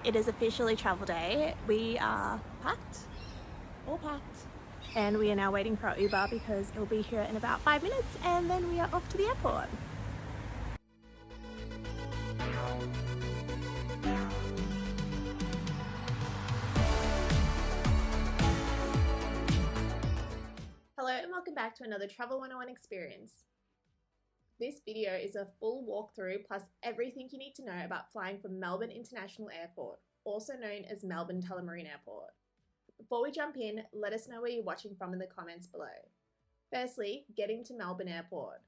It is officially travel day. We are packed, all packed, and we are now waiting for our Uber because it will be here in about 5 minutes and then we are off to the airport. Hello and welcome back to another Travel 101 experience. This video is a full walkthrough plus everything you need to know about flying from Melbourne International Airport, also known as Melbourne Tullamarine Airport. Before we jump in, let us know where you're watching from in the comments below. Firstly, getting to Melbourne Airport.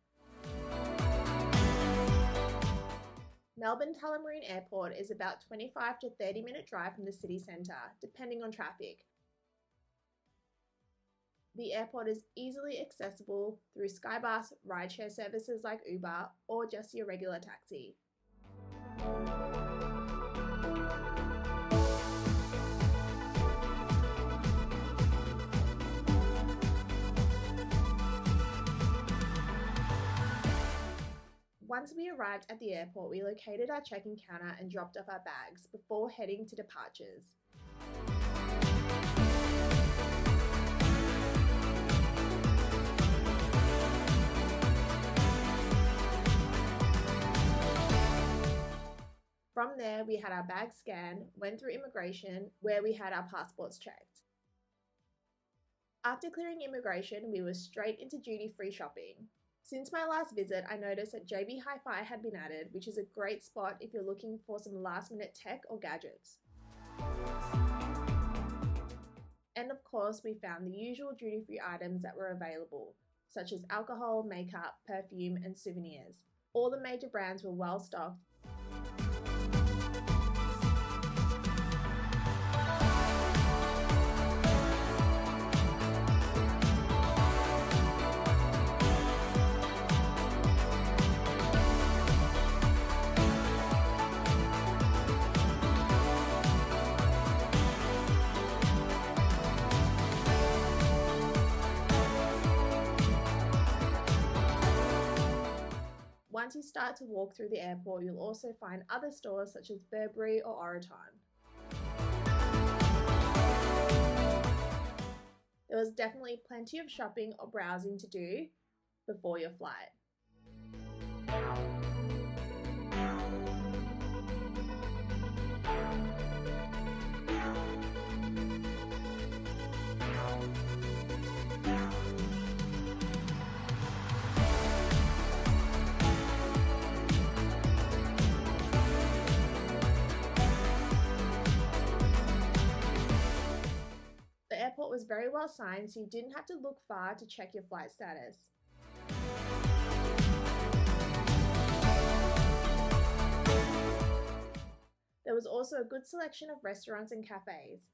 Melbourne Tullamarine Airport is about 25 to 30 minute drive from the city centre, depending on traffic. The airport is easily accessible through Skybus, rideshare services like Uber, or just your regular taxi. Once we arrived at the airport, we located our check-in counter and dropped off our bags before heading to departures. From there, we had our bags scanned, went through immigration, where we had our passports checked. After clearing immigration, we were straight into duty-free shopping. Since my last visit, I noticed that JB Hi-Fi had been added, which is a great spot if you're looking for some last-minute tech or gadgets. And of course, we found the usual duty-free items that were available, such as alcohol, makeup, perfume, and souvenirs. All the major brands were well stocked. Once you start to walk through the airport, you'll also find other stores such as Burberry or Oroton. There was definitely plenty of shopping or browsing to do before your flight. The airport was very well signed, so you didn't have to look far to check your flight status. There was also a good selection of restaurants and cafes,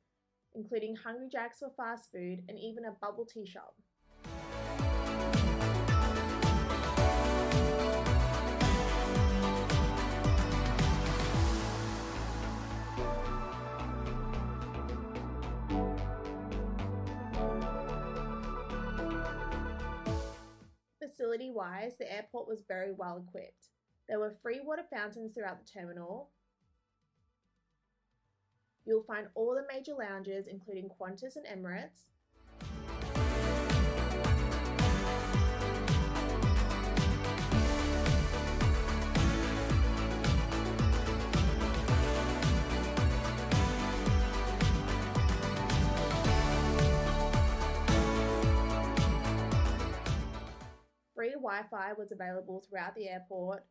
including Hungry Jack's for fast food and even a bubble tea shop. Facility-wise, the airport was very well equipped. There were free water fountains throughout the terminal. You'll find all the major lounges, including Qantas and Emirates. Free Wi-Fi was available throughout the airport,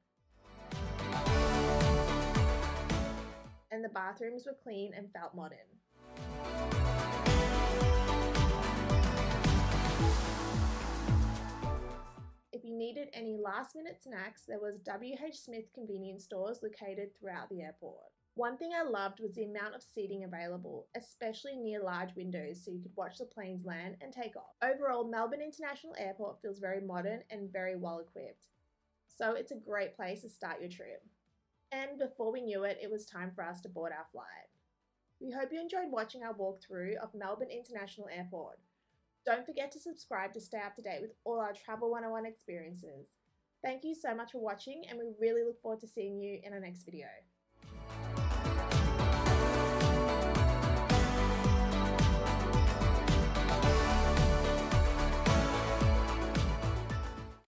and the bathrooms were clean and felt modern. If you needed any last-minute snacks, there was WH Smith convenience stores located throughout the airport. One thing I loved was the amount of seating available, especially near large windows so you could watch the planes land and take off. Overall, Melbourne International Airport feels very modern and very well equipped. So it's a great place to start your trip. And before we knew it, it was time for us to board our flight. We hope you enjoyed watching our walkthrough of Melbourne International Airport. Don't forget to subscribe to stay up to date with all our Travel 101 experiences. Thank you so much for watching, and we really look forward to seeing you in our next video.